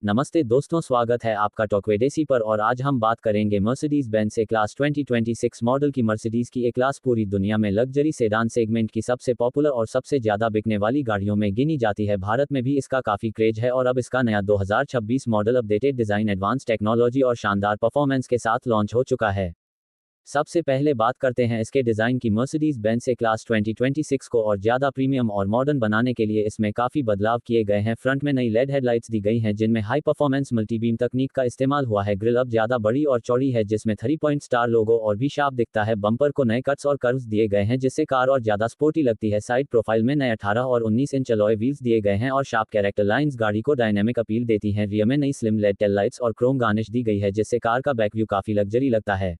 नमस्ते दोस्तों, स्वागत है आपका टॉकवेडेसी पर। और आज हम बात करेंगे मर्सिडीज बेंज ए क्लास 2026 मॉडल की। मर्सिडीज की ए क्लास पूरी दुनिया में लग्जरी सेडान सेगमेंट की सबसे पॉपुलर और सबसे ज्यादा बिकने वाली गाड़ियों में गिनी जाती है। भारत में भी इसका काफी क्रेज है और अब इसका नया 2026 model updated design, advance technology और शानदार परफॉर्मेंस के साथ लॉन्च हो चुका है। सबसे पहले बात करते हैं इसके डिज़ाइन की। मर्सिडीज बेंज ए क्लास 2026 को और ज़्यादा प्रीमियम और मॉडर्न बनाने के लिए इसमें काफ़ी बदलाव किए गए हैं। फ्रंट में नई लेड हेडलाइट्स दी गई हैं जिनमें हाई परफॉर्मेंस मल्टीबीम तकनीक का इस्तेमाल हुआ है। ग्रिल अब ज़्यादा बड़ी और चौड़ी है जिसमें 3 पॉइंट स्टार लोगो और भी शार्प दिखता है। बम्पर को नए कट्स और कर्व्स दिए गए हैं जिससे कार और ज़्यादा स्पोर्टी लगती है। साइड प्रोफाइल में नए 18 और 19 इंच अलॉय व्हील्स दिए गए हैं और शार्प कैरेक्टर लाइंस गाड़ी को डायनेमिक अपील देती हैं। रियर में नई स्लिम लेड टेल लाइट्स और क्रोम गार्निश दी गई है जिससे कार का बैक व्यू काफ़ी लग्जरी लगता है।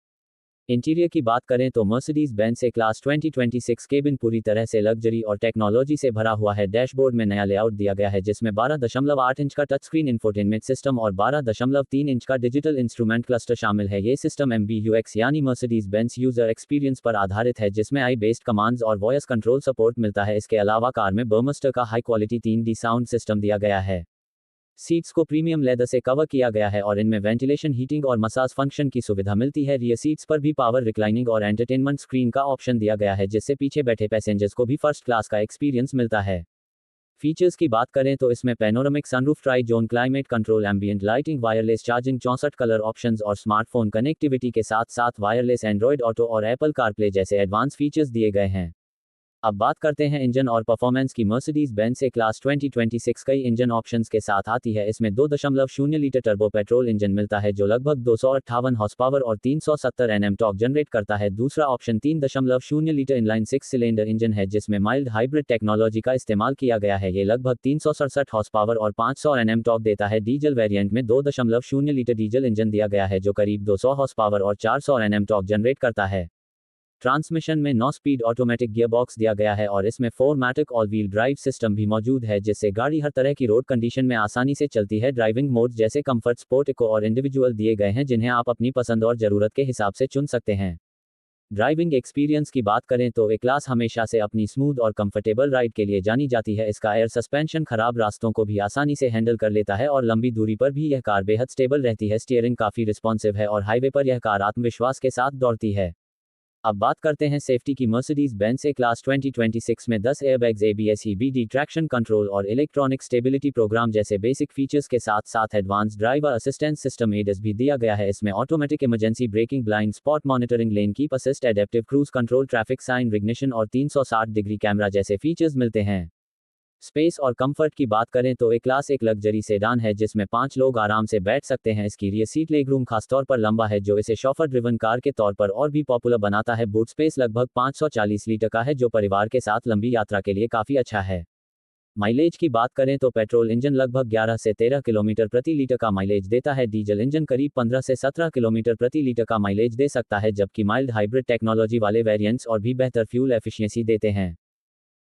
इंटीरियर की बात करें तो मर्सिडीज बेंज ए क्लास 2026 केबिन पूरी तरह से लग्जरी और टेक्नोलॉजी से भरा हुआ है। डैशबोर्ड में नया लेआउट दिया गया है जिसमें 12.8 इंच का टच स्क्रीन इंफोटेनमेंट सिस्टम और 12.3 इंच का डिजिटल इंस्ट्रूमेंट क्लस्टर शामिल है। ये सिस्टम MBUX यानी मर्सिडीज बेंज यूजर एक्सपीरियंस पर आधारित है जिसमें आई बेस्ड कमांड्स और वॉइस कंट्रोल सपोर्ट मिलता है। इसके अलावा कार में बर्मस्टर का high quality 3D sound system दिया गया है। सीट्स को प्रीमियम लेदर से कवर किया गया है और इनमें वेंटिलेशन, हीटिंग और मसाज फंक्शन की सुविधा मिलती है। रियर सीट्स पर भी पावर रिक्लाइनिंग और एंटरटेनमेंट स्क्रीन का ऑप्शन दिया गया है जिससे पीछे बैठे पैसेंजर्स को भी फर्स्ट क्लास का एक्सपीरियंस मिलता है। फीचर्स की बात करें तो इसमें panoramic sunroof, try zone climate control, ambient lighting, wireless charging, 64 colour options और स्मार्टफोन कनेक्टिविटी के साथ साथ वायरलेस एंड्रॉयड ऑटो और एप्पल कारप्ले जैसे एडवांस फीचर्स दिए गए हैं। अब बात करते हैं इंजन और परफॉर्मेंस की। मर्सिडीज बेंज ए क्लास 2026 कई इंजन ऑप्शंस के साथ आती है। इसमें 2.0 लीटर टर्बो पेट्रोल इंजन मिलता है जो लगभग 258 हॉर्स पावर और 370 Nm टॉर्क जनरेट करता है। दूसरा option 3.0 litre inline 6 cylinder engine है जिसमें माइल्ड हाइब्रिड टेक्नोलॉजी का इस्तेमाल किया गया है। ये लगभग 367 हॉर्स पावर और 500 Nm टॉर्क देता है। डीजल वेरिएंट में 2.0 लीटर डीजल इंजन दिया गया है जो करीब 200 हॉर्स पावर और 400 Nm टॉर्क जनरेट करता है। ट्रांसमिशन में 9 स्पीड ऑटोमेटिक गियरबॉक्स दिया गया है और इसमें 4मैटिक ऑल व्हील ड्राइव सिस्टम भी मौजूद है जिससे गाड़ी हर तरह की रोड कंडीशन में आसानी से चलती है। ड्राइविंग मोड जैसे कंफर्ट, स्पोर्ट, इको और इंडिविजुअल दिए गए हैं जिन्हें आप अपनी पसंद और ज़रूरत के हिसाब से चुन सकते हैं। ड्राइविंग एक्सपीरियंस की बात करें तो ए क्लास हमेशा से अपनी स्मूथ और कंफर्टेबल राइड के लिए जानी जाती है। इसका एयर सस्पेंशन खराब रास्तों को भी आसानी से हैंडल कर लेता है और लंबी दूरी पर भी यह कार बेहद स्टेबल रहती है। स्टीयरिंग काफ़ी रिस्पॉन्सिव है और हाईवे पर यह कार आत्मविश्वास के साथ दौड़ती है। अब बात करते हैं सेफ्टी की। मर्सिडीज बेंज ए क्लास 2026 में 10 airbags, ABS, EBD, traction control और इलेक्ट्रॉनिक स्टेबिलिटी प्रोग्राम जैसे बेसिक फीचर्स के साथ साथ advance driver assistance system ADAS भी दिया गया है। इसमें automatic emergency braking, blind spot monitoring, lane keep assist, adaptive cruise control, traffic sign recognition और 360 डिग्री कैमरा जैसे फीचर्स मिलते हैं। स्पेस और कंफर्ट की बात करें तो ए क्लास एक लग्जरी सेडान है जिसमें 5 लोग आराम से बैठ सकते हैं। इसकी रियर सीट लेगरूम खासतौर पर लंबा है जो इसे शॉफर ड्रिवन कार के तौर पर और भी पॉपुलर बनाता है। बूट स्पेस लगभग 540 लीटर का है जो परिवार के साथ लंबी यात्रा के लिए काफ़ी अच्छा है। माइलेज की बात करें तो पेट्रोल इंजन लगभग 11 से 13 किलोमीटर प्रति लीटर का माइलेज देता है। डीजल इंजन करीब 15 से 17 किलोमीटर प्रति लीटर का माइलेज दे सकता है जबकि माइल्ड हाइब्रिड टेक्नोलॉजी वाले वेरिएंट्स और भी बेहतर फ्यूल एफिशिएंसी देते हैं।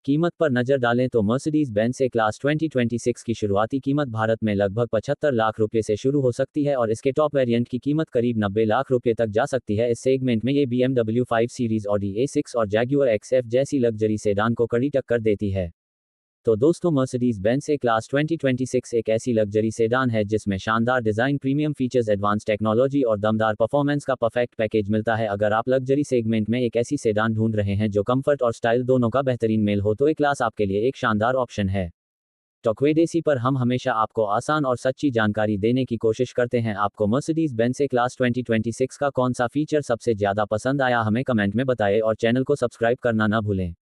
कीमत पर नजर डालें तो मर्सिडीज बेंज ए क्लास 2026 की शुरुआती कीमत भारत में लगभग 75 लाख रुपये से शुरू हो सकती है और इसके टॉप वेरिएंट की कीमत करीब 90 लाख रुपये तक जा सकती है। इस सेगमेंट में ये BMW 5 सीरीज, Audi A6 और Jaguar XF जैसी लग्जरी सेडान को कड़ी टक्कर देती है। तो दोस्तों, मर्सिडीज बेंज ए क्लास 2026 एक ऐसी लग्जरी सेडान है जिसमें शानदार design, premium features, advance technology और दमदार परफॉर्मेंस का परफेक्ट पैकेज मिलता है। अगर आप लग्जरी सेगमेंट में एक ऐसी सेडान ढूंढ रहे हैं जो कंफर्ट और स्टाइल दोनों का बेहतरीन मेल हो तो ए क्लास आपके लिए एक शानदार ऑप्शन है। टॉकवेडेसी पर हम हमेशा आपको आसान और सच्ची जानकारी देने की कोशिश करते हैं। आपको मर्सिडीज बेंज ए क्लास 2026 का कौन सा फीचर सबसे ज़्यादा पसंद आया, हमें कमेंट में बताएं और चैनल को सब्सक्राइब करना ना भूलें।